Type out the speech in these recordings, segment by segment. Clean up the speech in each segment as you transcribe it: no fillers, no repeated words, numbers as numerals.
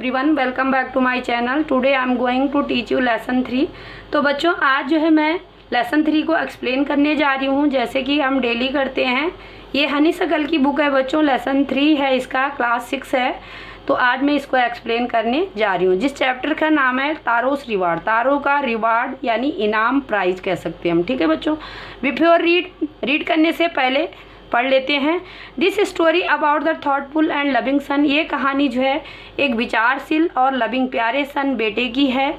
Everyone, welcome back to my channel. Today I am going to teach you lesson 3। तो बच्चों आज जो है मैं लेसन 3 को एक्सप्लेन करने जा रही हूँ, जैसे कि हम डेली करते हैं। ये हनीसकल की बुक है बच्चों, लेसन 3 है इसका, क्लास 6 है। तो आज मैं इसको एक्सप्लेन करने जा रही हूँ, जिस चैप्टर का नाम है तारोस रिवार्ड। तारों का रिवार्ड यानी इनाम, प्राइज कह सकते हैं हम, ठीक है बच्चों। बिफोर रीड करने से पहले पढ़ लेते हैं। This story about the thoughtful and loving son. ये कहानी जो है एक विचारशील और लविंग प्यारे सन बेटे की है।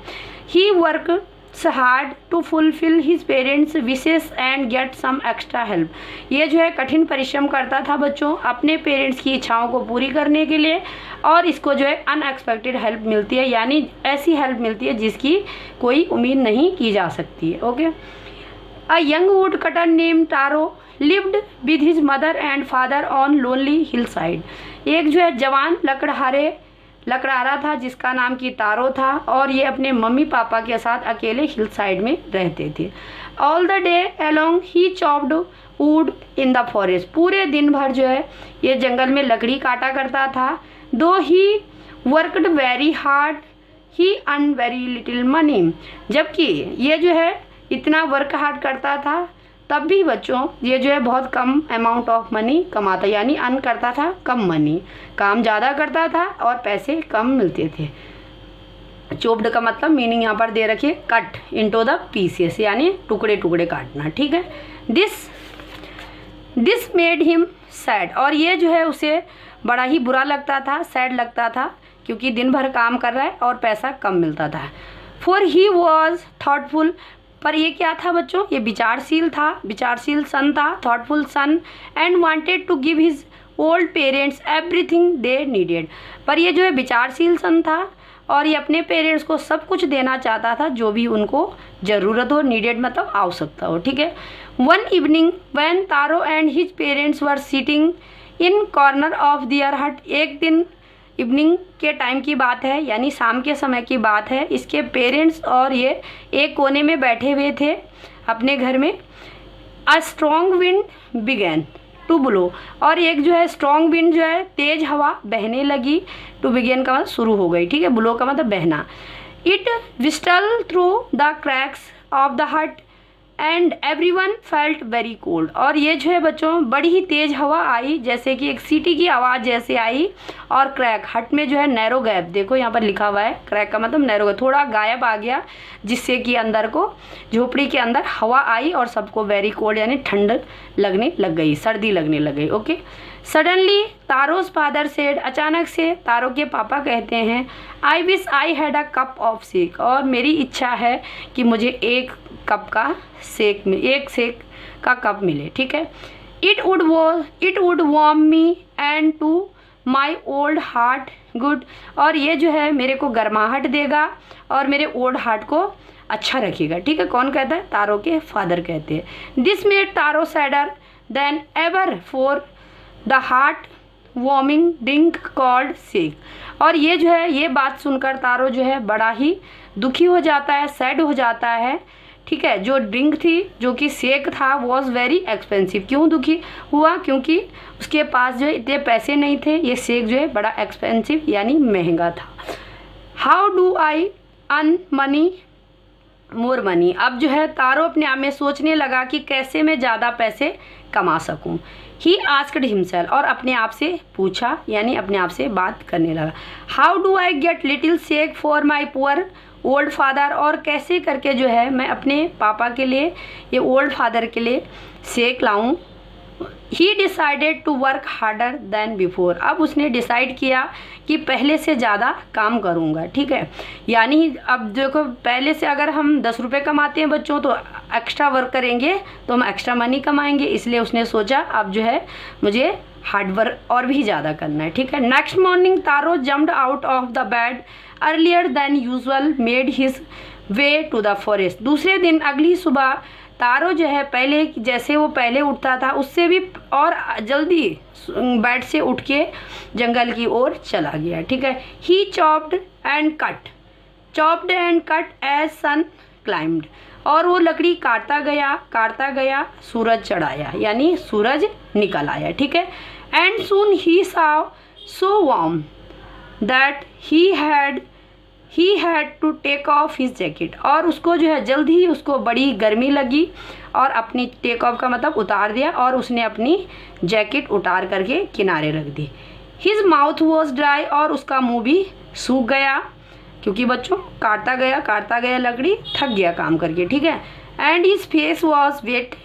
He works hard to fulfil his parents wishes and get some extra help. ये जो है कठिन परिश्रम करता था बच्चों अपने पेरेंट्स की इच्छाओं को पूरी करने के लिए, और इसको जो है अनएक्सपेक्टेड हेल्प मिलती है, यानी ऐसी हेल्प मिलती है जिसकी कोई उम्मीद नहीं की जा सकती है। Okay. A young would cutter name Taro lived with his mother and father on lonely hill side. एक जो है जवान लकड़हारा था जिसका नाम की तारो था, और ये अपने मम्मी पापा के साथ अकेले हिल साइड में रहते थे। All the day along he chopped would in the forest. पूरे दिन भर जो है ये जंगल में लकड़ी काटा करता था। दो he worked very hard he earn very little money. जबकि ये जो है इतना वर्क हार्ड करता था, तब भी बच्चों ये जो है बहुत कम अमाउंट ऑफ मनी कमाता, यानी अर्न करता था कम मनी। काम ज़्यादा करता था और पैसे कम मिलते थे। चोप्ड का मतलब मीनिंग यहाँ पर दे रखिए, कट इनटू द पीसेस, यानी टुकड़े टुकड़े काटना, ठीक है। This made him sad. और ये जो है उसे बड़ा ही बुरा लगता था, सैड लगता था, क्योंकि दिन भर काम कर रहा है और पैसा कम मिलता था। For he was thoughtful. पर ये क्या था बच्चों, ये विचारशील था, विचारशील सन था, thoughtful son, and wanted to give his old parents everything they needed. पर ये जो है विचारशील सन था और ये अपने पेरेंट्स को सब कुछ देना चाहता था जो भी उनको ज़रूरत हो। नीडेड मतलब आवश्यकता हो, ठीक है। One evening when Taro and his parents were sitting in corner of their hut. एक दिन इवनिंग के टाइम की बात है, यानी शाम के समय की बात है। इसके पेरेंट्स और ये एक कोने में बैठे हुए थे अपने घर में। A strong wind began to blow. और एक जो है स्ट्रॉन्ग विंड जो है तेज हवा बहने लगी। टू बिगेन का मतलब शुरू हो गई, ठीक है। ब्लो का मतलब बहना। It whistle through the cracks of the hut and everyone felt very cold. और ये जो है बच्चों बड़ी ही तेज़ हवा आई, जैसे कि एक सीटी की आवाज़ जैसे आई। और क्रैक, हट में जो है नैरो गैप, देखो यहाँ पर लिखा हुआ है, क्रैक का मतलब नैरो गैप, थोड़ा गायब आ गया, जिससे कि अंदर को झोपड़ी के अंदर हवा आई और सबको वेरी कोल्ड यानी ठंड लगने लग गई, सर्दी लगने लग गई। Okay. Suddenly Taro's father said. अचानक से तारो के पापा कहते हैं, I wish I had a cup of sake. और मेरी इच्छा है कि मुझे एक कप का शेक में, एक शेक का कप मिले, ठीक है। It would warm me and to my old heart good. और ये जो है मेरे को गर्माहट देगा और मेरे ओल्ड हार्ट को अच्छा रखेगा, ठीक है। कौन कहता है? तारो के फादर कहते हैं। This made taro sadder then ever for the heart warming drink called shake. और ये जो है ये बात सुनकर तारो जो है बड़ा ही दुखी हो जाता है, सैड हो जाता है, ठीक है। जो ड्रिंक थी, जो कि शेक था, वॉज वेरी एक्सपेंसिव। क्यों दुखी हुआ? क्योंकि उसके पास जो है इतने पैसे नहीं थे। ये शेक जो है बड़ा एक्सपेंसिव यानी महंगा था। How do I earn money more money. अब जो है तारो अपने आप में सोचने लगा कि कैसे मैं ज़्यादा पैसे कमा सकूं। He asked himself. और अपने आप से पूछा, यानी अपने आप से बात करने लगा। How do I get little shake for my poor old father. और कैसे करके जो है मैं अपने पापा के लिए, ये ओल्ड फादर के लिए शेक लाऊं। He decided to work harder than before. अब उसने डिसाइड किया कि पहले से ज़्यादा काम करूँगा, ठीक है। यानी अब देखो, पहले से अगर हम 10 रुपये कमाते हैं बच्चों, तो एक्स्ट्रा वर्क करेंगे तो हम एक्स्ट्रा मनी कमाएंगे। इसलिए उसने सोचा अब जो है मुझे हार्ड वर्क और भी ज़्यादा करना है, ठीक है। Next morning Taro jumped out of the bed earlier than usual made his way to the forest. दूसरे दिन अगली सुबह तारो जो है पहले जैसे वो पहले उठता था उससे भी और जल्दी बेड से उठ के जंगल की ओर चला गया, ठीक है। He chopped and cut as sun climbed. और वो लकड़ी काटता गया, सूरज चढ़ाया, यानी सूरज निकल आया, ठीक है। And soon he saw so warm that he had to take off his jacket, और उसको जो है जल्द ही उसको बड़ी गर्मी लगी और अपनी टेक ऑफ का मतलब उतार दिया, और उसने अपनी जैकेट उतार करके किनारे रख दी। हिज माउथ वॉज ड्राई, और उसका मुंह भी सूख गया, क्योंकि बच्चों काटता गया लकड़ी, थक गया काम करके, ठीक है। And his face was wet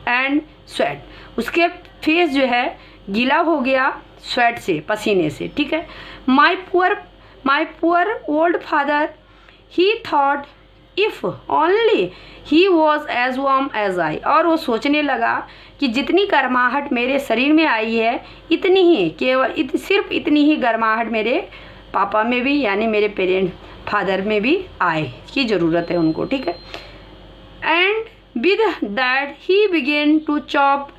and sweat, उसके फेस जो है गीला हो गया स्वेट से, पसीने से, ठीक है। My poor old father he thought if only he was as warm as I, और वो सोचने लगा कि जितनी गर्माहट मेरे शरीर में आई है इतनी ही सिर्फ इतनी ही गर्माहट मेरे पापा में भी, यानी मेरे फादर में भी आए की ज़रूरत है उनको, ठीक है। And with that he began to chop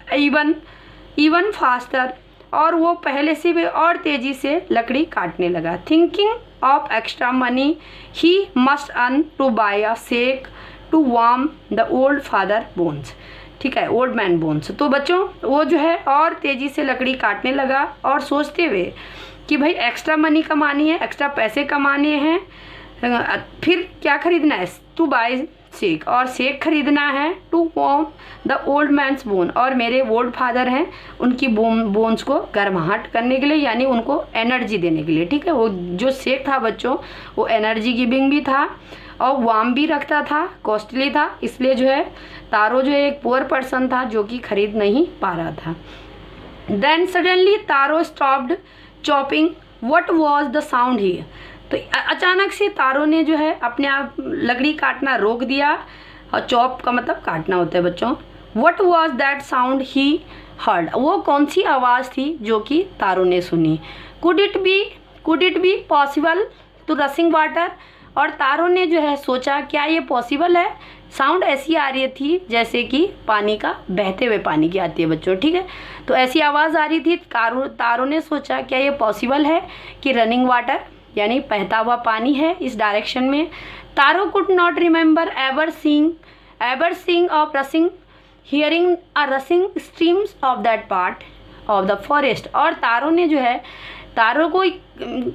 even faster, और वो पहले से भी और तेज़ी से लकड़ी काटने लगा। Thinking of extra money he must earn to buy a sake to warm the old father bones, ठीक है, ओल्ड मैन बोन्स। तो बच्चों वो जो है और तेज़ी से लकड़ी काटने लगा और सोचते हुए कि भाई एक्स्ट्रा मनी कमानी है, एक्स्ट्रा पैसे कमाने हैं, फिर क्या खरीदना है, टू बाय सेक, और सेक खरीदना है to warm the old man's bones, और मेरे ओल्ड फादर हैं उनकी बोन्स को गर्माहट करने के लिए, यानी उनको एनर्जी देने के लिए, ठीक है। वो जो सेक था बच्चों वो एनर्जी गिविंग भी था और वार्म भी रखता था, कॉस्टली था, इसलिए जो है तारो जो है एक पुअर पर्सन था जो कि खरीद नहीं पा रहा था। Then suddenly Taro stopped chopping, what was the sound here, तो अचानक से तारो ने जो है अपने आप लकड़ी काटना रोक दिया, और चॉप का मतलब काटना होता है बच्चों। What was that sound he heard, वो कौन सी आवाज़ थी जो कि तारो ने सुनी। Could it be possible to rushing water, और तारो ने जो है सोचा क्या ये पॉसिबल है, साउंड ऐसी आ रही थी जैसे कि पानी का, बहते हुए पानी की आती है बच्चों, ठीक है। तो ऐसी आवाज़ आ रही थी, तारो ने सोचा क्या ये पॉसिबल है कि रनिंग वाटर यानी बहता हुआ पानी है इस डायरेक्शन में। Taro could not remember ever seeing of rushing hearing a rushing streams of that part of the forest, और तारो ने जो है, तारो को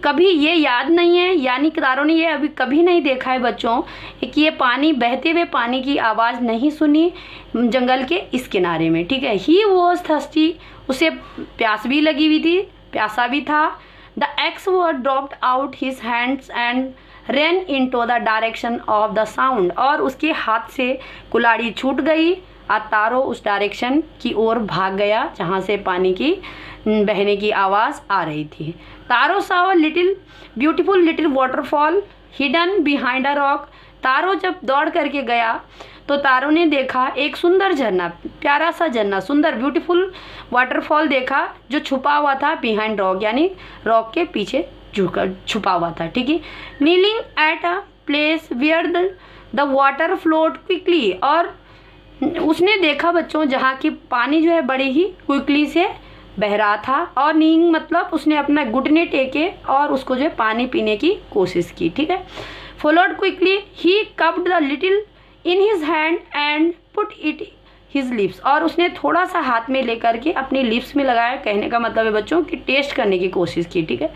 कभी ये याद नहीं है, यानी कि तारो ने ये अभी कभी नहीं देखा है बच्चों कि ये पानी, बहते हुए पानी की आवाज़ नहीं सुनी जंगल के इस किनारे में, ठीक है। ही वॉज थर्स्टी, उसे प्यास भी लगी हुई थी, प्यासा भी था। The x was dropped out his hands and ran into the direction of the sound, और उसके हाथ से कुल्हाड़ी छूट गई और तारो उस डायरेक्शन की ओर भाग गया जहाँ से पानी की बहने की आवाज़ आ रही थी। तारो saw a beautiful little waterfall hidden behind a rock, तारो जब दौड़ करके गया तो तारो ने देखा एक सुंदर झरना, प्यारा सा झरना, सुंदर ब्यूटीफुल वाटरफॉल देखा जो छुपा हुआ था बिहाइंड रॉक, यानी रॉक के पीछे छुपा हुआ था, ठीक है। Kneeling at a place where the water float quickly, और उसने देखा बच्चों जहाँ की पानी जो है बड़ी ही क्विकली से बह रहा था, और नींग मतलब उसने अपना घुटने टेके और उसको जो है पानी पीने की कोशिश की, ठीक है। Followed quickly he cupped the little in his hand and put it his lips, और उसने थोड़ा सा हाथ में लेकर के अपने लिप्स में लगाया, कहने का मतलब है बच्चों कि टेस्ट करने की कोशिश की, ठीक है।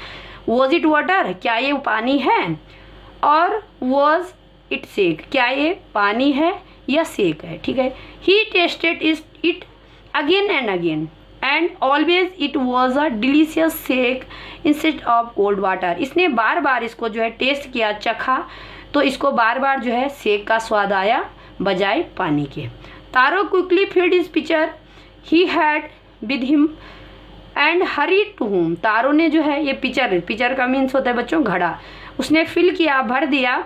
वॉज इट वाटर, क्या ये पानी है, और वॉज इट सेक, क्या ये पानी है या सेक है, ठीक है। He tasted it again and again and always it was a delicious sake instead of cold water, इसने बार बार इसको जो है टेस्ट किया, चखा, तो इसको बार बार जो है सेक का स्वाद आया बजाय पानी के। Taro quickly filled his pitcher he had with him and hurry to home, Taro ने जो है ये पिचर का मीन्स होता है बच्चों घड़ा, उसने फिल किया, भर दिया,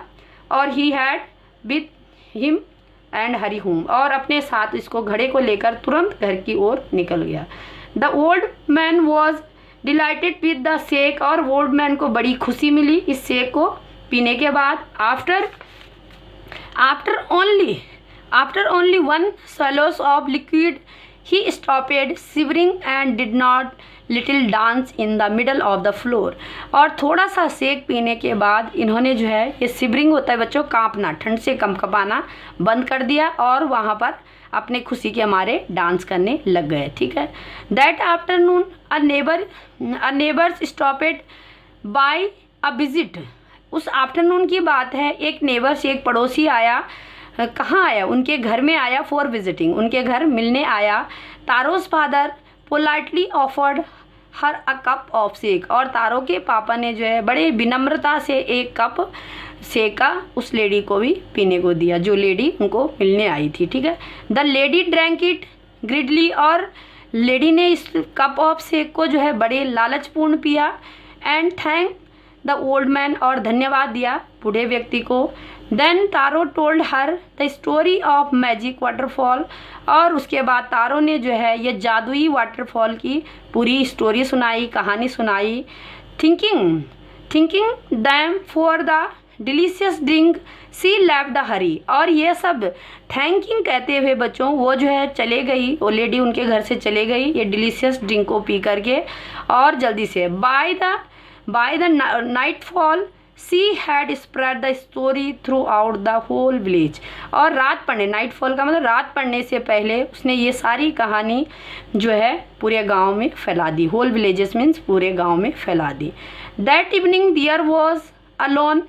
और ही had with him and Hari home, और अपने साथ इसको घड़े को लेकर तुरंत घर की ओर निकल गया। The old man was dilated with the sake, और ओल्ड मैन को बड़ी खुशी मिली इस सेक को पीने के बाद। After only one swallows of liquid he stopped shivering and did not little dance in the middle of the floor, और थोड़ा सा सेक पीने के बाद इन्होंने जो है, ये शिवरिंग होता है बच्चों कांपना, ठंड से कंपकपाना बंद कर दिया, और वहाँ पर अपने खुशी के मारे डांस करने लग गए, ठीक है। That afternoon a neighbours stopped by a visit, उस आफ्टरनून की बात है, एक नेबर से एक पड़ोसी आया, कहाँ आया, उनके घर में आया, फॉर विजिटिंग, उनके घर मिलने आया। Taro's father politely offered her a cup of sake, और तारो के पापा ने जो है बड़े विनम्रता से एक कप शेक का उस लेडी को भी पीने को दिया, जो लेडी उनको मिलने आई थी, ठीक है। The lady drank it Gridley, और लेडी ने इस कप ऑफ शेक को जो है बड़े लालचपूर्ण पिया। And thank the old man, और धन्यवाद दिया बूढ़े व्यक्ति को। Then Taro told her the story of magic waterfall, और उसके बाद तारो ने जो है ये जादुई वाटरफॉल की पूरी स्टोरी सुनाई, कहानी सुनाई। Thinking them for the delicious drink she left the hurry, और ये सब थैंकिंग कहते हुए बच्चों वो जो है चले गई, वो लेडी उनके घर से चले गई ये डिलीशियस ड्रिंक को पी करके, और जल्दी से by the night fall she had spread the story throughout the whole village, और रात पड़ने, नाइट फॉल का मतलब रात पड़ने से पहले उसने ये सारी कहानी जो है पूरे गांव में फैला दी, होल विलेजेस मीन्स पूरे गांव में फैला दी। That evening there was alone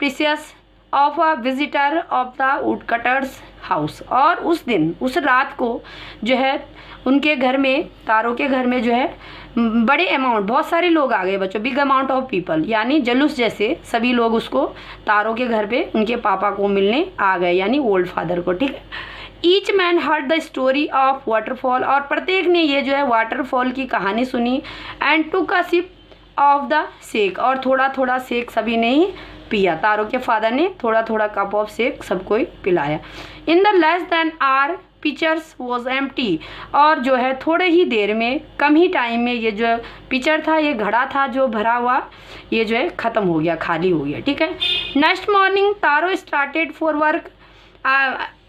precious of a visitor of the woodcutter's house, और उस दिन उस रात को जो है उनके घर में, तारों के घर में जो है बड़े अमाउंट, बहुत सारे लोग आ गए बच्चों, बिग अमाउंट ऑफ पीपल, यानी जलूस जैसे सभी लोग उसको तारों के घर पे उनके पापा को मिलने आ गए, यानी ओल्ड फादर को, ठीक है। Each man heard the story of waterfall, और प्रत्येक ने ये जो है वाटरफॉल की कहानी सुनी। And took a sip of the shake, और थोड़ा थोड़ा शेक सभी ने ही पिया, तारों के फादर ने थोड़ा थोड़ा कप ऑफ शेक सबको ही पिलाया। In the less than hour pitchers was empty, और जो है थोड़े ही देर में, कम ही टाइम में ये जो पिचर था, ये घड़ा था जो भरा हुआ, ये जो है ख़त्म हो गया, खाली हो गया, ठीक है। Next morning Taro started for work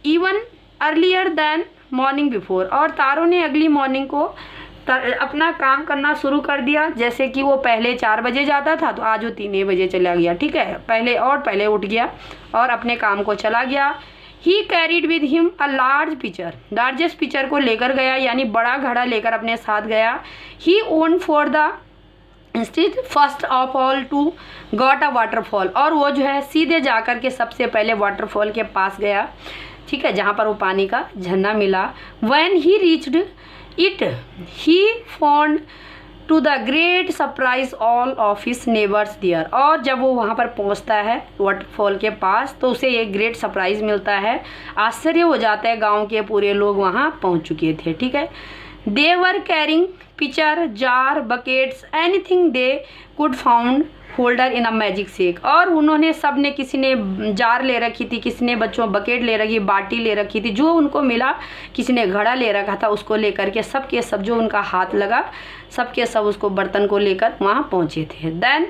even earlier than morning before, और तारो ने अगली मॉर्निंग को अपना काम करना शुरू कर दिया, जैसे कि वो पहले 4 बजे जाता था तो आज वो 3 बजे चला गया, ठीक है, पहले उठ गया और अपने काम को चला गया। He carried with him a large pitcher, largest pitcher को लेकर गया, यानी बड़ा घड़ा लेकर अपने साथ गया। He own for the instead first of all to got a waterfall, और वो जो है सीधे जाकर के सबसे पहले वाटरफॉल के पास गया, ठीक है, जहाँ पर वो पानी का झरना मिला। When he reached it he found to the great surprise all of his neighbours there, और जब वो वहाँ पर पहुँचता है वाटरफॉल के पास तो उसे एक ग्रेट सरप्राइज मिलता है, आश्चर्य हो जाता है, गांव के पूरे लोग वहाँ पहुँच चुके थे, ठीक है। They were carrying pitcher jar buckets anything they could found holder in a magic sake, और उन्होंने सब ने, किसी ने जार ले रखी थी, किसी ने बच्चों बकेट ले रखी, बाटी ले रखी थी, जो उनको मिला, किसी ने घड़ा ले रखा था, उसको लेकर के सब के सब जो उनका हाथ लगा सब के सब उसको बर्तन को लेकर वहाँ पहुँचे थे। देन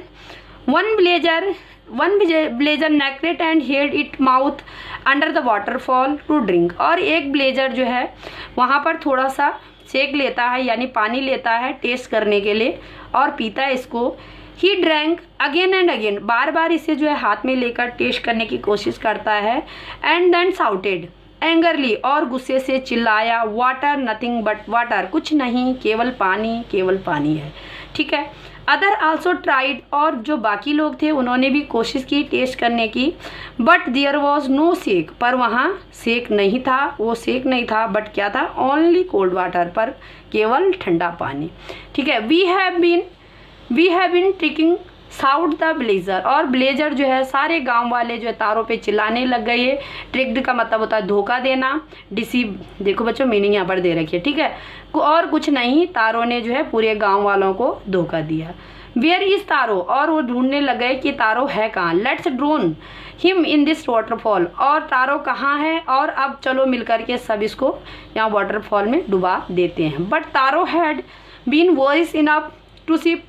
वन ब्लेजर नेक्रेट and held it mouth under the waterfall to drink, और एक ब्लेजर जो है वहाँ पर थोड़ा सा शेक लेता है, यानी पानी लेता है टेस्ट करने के लिए और पीता है इसको। He drank again and again, बार बार इसे जो है हाथ में लेकर टेस्ट करने की कोशिश करता है। एंड देन साउटेड एंगरली, और गुस्से से चिल्लाया, वाटर नथिंग बट वाटर, कुछ नहीं केवल पानी है, ठीक है। अदर आल्सो ट्राइड, और जो बाकी लोग थे उन्होंने भी कोशिश की टेस्ट करने की। But there was no shake, पर वहाँ शेक नहीं था, वो शेक नहीं था, बट क्या था, ओनली कोल्ड वाटर, पर केवल ठंडा पानी, ठीक है। We have been tricking shout the blazer, और ब्लेजर जो है सारे गांव वाले जो है तारों पे चिल्लाने लग गए। ट्रिक्ड का मतलब होता है धोखा देना, डिसीव, देखो बच्चों मीनिंग यहाँ पर दे रखी है, ठीक है, और कुछ नहीं, तारों ने जो है पूरे गांव वालों को धोखा दिया। वेयर इज तारो, और वो ढूंढने लग गए कि तारो है कहाँ। Let's drone him in this waterfall, और तारो कहाँ है, और अब चलो मिलकर के सब इसको यहाँ वाटरफॉल में डुबा देते हैं। But Taro had been wise enough to sip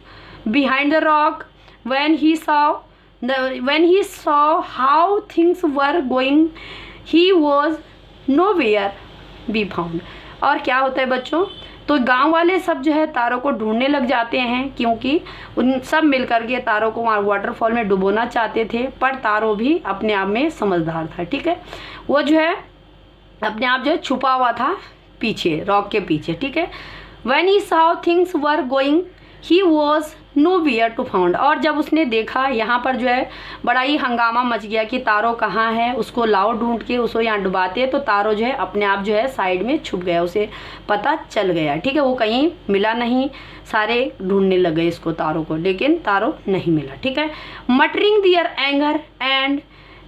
behind the rock when he saw how things were going, he was nowhere be found। और क्या होता है बच्चों, तो गांव वाले सब जो है तारों को ढूंढने लग जाते हैं, क्योंकि उन सब मिलकर के तारों को वहाँ वाटरफॉल में डुबोना चाहते थे, पर तारों भी अपने आप में समझदार था, ठीक है, वो जो है अपने आप जो है छुपा हुआ था पीछे, रॉक के पीछे, ठीक है। when he saw things were going he was nowhere to found. और जब उसने देखा यहाँ पर जो है बड़ा ही हंगामा मच गया कि तारो कहाँ है, उसको लाओ ढूंढ के, उसको यहाँ डुबाते, तो तारो जो है अपने आप जो है साइड में छुप गया, उसे पता चल गया, ठीक है। वो कहीं मिला नहीं, सारे ढूंढने लगे इसको, तारो को, लेकिन तारो नहीं मिला, ठीक है। Muttering their anger and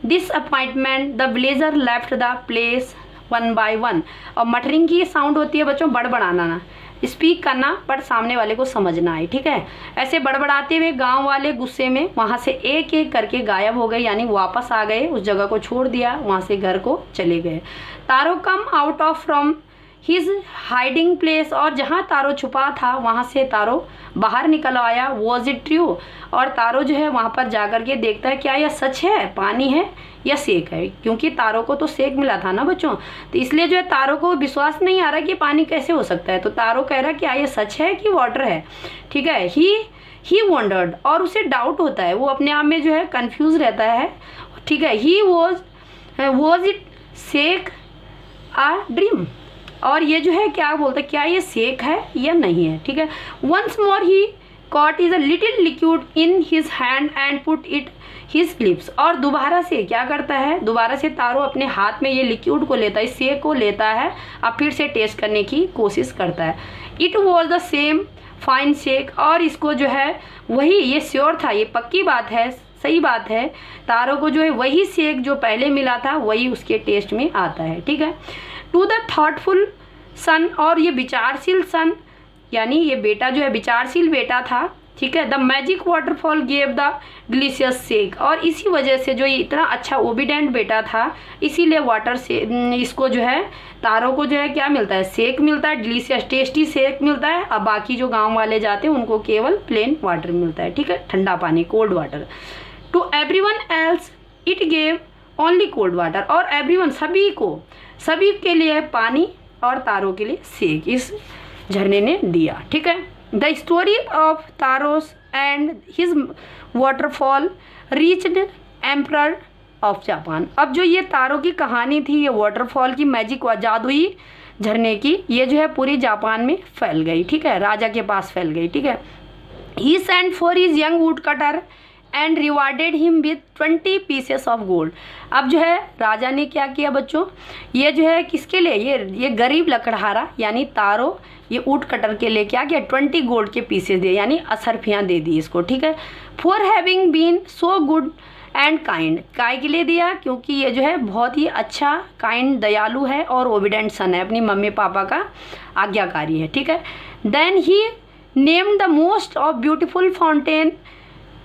disappointment the villager left the place one by one. और मटरिंग की साउंड होती है बच्चों बड़बड़ाना, ना स्पीक करना बट सामने वाले को समझना है, ठीक है। ऐसे बड़बड़ाते हुए गांव वाले गुस्से में वहां से एक एक करके गायब हो गए, यानी वापस आ गए, उस जगह को छोड़ दिया, वहां से घर को चले गए। Taro come out of from his hiding place. और जहाँ तारो छुपा था वहाँ से तारो बाहर निकल आया। Was it true. और तारो जो है वहाँ पर जाकर के देखता है क्या यह सच है, पानी है या सेक है, क्योंकि तारो को तो सेक मिला था ना बच्चों, तो इसलिए जो है तारो को विश्वास नहीं आ रहा कि पानी कैसे हो सकता है। तो तारो कह रहा है क्या ये सच है कि वाटर है, ठीक है। ही वंडर्ड, और उसे डाउट होता है, वो अपने आप में जो है कंफ्यूज रहता है, ठीक है। He was it sake a dream. और ये जो है क्या बोलते हैं, क्या ये सेक है या नहीं है, ठीक है। Once more he caught is a little liquid in his hand and put it his lips. और दोबारा से क्या करता है, दोबारा से तारो अपने हाथ में ये लिक्विड को लेता है, इस सेक को लेता है, अब फिर से टेस्ट करने की कोशिश करता है। It was the same fine shake. और इसको जो है वही, ये श्योर था, ये पक्की बात है, सही बात है, तारो को जो है वही शेक जो पहले मिला था वही उसके टेस्ट में आता है, ठीक है। टू द थॉटफुल सन, और ये विचारशील सन, यानी ये बेटा जो है विचारशील बेटा था, ठीक है। The magic waterfall gave the delicious shake. और इसी वजह से जो ये इतना अच्छा ओबीडेंट बेटा था, इसीलिए वाटर से इसको जो है तारो को जो है क्या मिलता है, शेक मिलता है, डिलीशियस टेस्टी शेक मिलता है। अब बाकी जो गांव वाले जाते हैं उनको केवल प्लेन वाटर मिलता है, ठीक है, ठंडा पानी, cold water. To everyone else it gave only cold water. और एवरीवन, सभी के लिए पानी और तारो के लिए शेक इस झरने ने दिया, ठीक है। The story of Taro's and his waterfall reached emperor of Japan. अब जो ये तारो की कहानी थी, ये वाटरफॉल की, मैजिक व जादुई झरने की, ये जो है पूरी जापान में फैल गई, ठीक है, राजा के पास फैल गई, ठीक है। He sent for his young would cutter and rewarded him with 20 pieces of gold. अब जो है राजा ने क्या किया बच्चों, ये जो है किसके लिए, ये गरीब लकड़हारा यानी तारो, ये ऊट कटर के लिए क्या किया, 20 गोल्ड के पीसेस दिए, यानी असरफियाँ दे दी इसको, ठीक है। For having been so good and kind. काय के लिए दिया, क्योंकि ये जो है बहुत ही अच्छा, काइंड, दयालु है और ओबीडेंट सन है, अपनी मम्मी पापा का आज्ञाकारी है, ठीक है। Then he named the most of beautiful fountain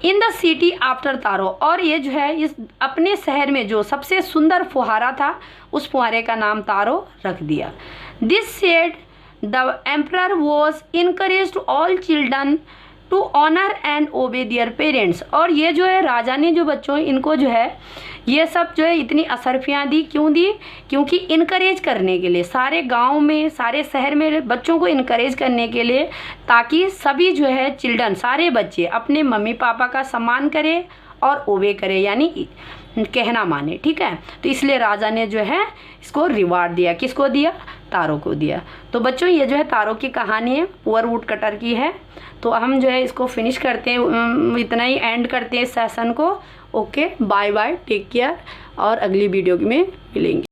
in the city after Taro. और ये जो है इस अपने शहर में जो सबसे सुंदर फुहारा था, उस फुहारे का नाम तारो रख दिया। This said the emperor was encourage all children to honour and obey their parents. और ये जो है राजा ने जो बच्चों इनको जो है ये सब जो है इतनी असरफियाँ दी, क्यों दी, क्योंकि इनकरेज करने के लिए, सारे गांव में, सारे शहर में बच्चों को इनकरेज करने के लिए, ताकि सभी जो है चिल्ड्रन, सारे बच्चे अपने मम्मी पापा का सम्मान करें और ओबे करें, यानी कहना माने, ठीक है। तो इसलिए राजा ने जो है इसको रिवार्ड दिया, किसको दिया, तारो को दिया। तो बच्चों ये जो है तारो की कहानी है, पुअर वुड कटर की है। तो हम जो है इसको फिनिश करते हैं, इतना ही एंड करते हैं सेशन को। Okay, bye bye, take care, और अगली वीडियो में मिलेंगे।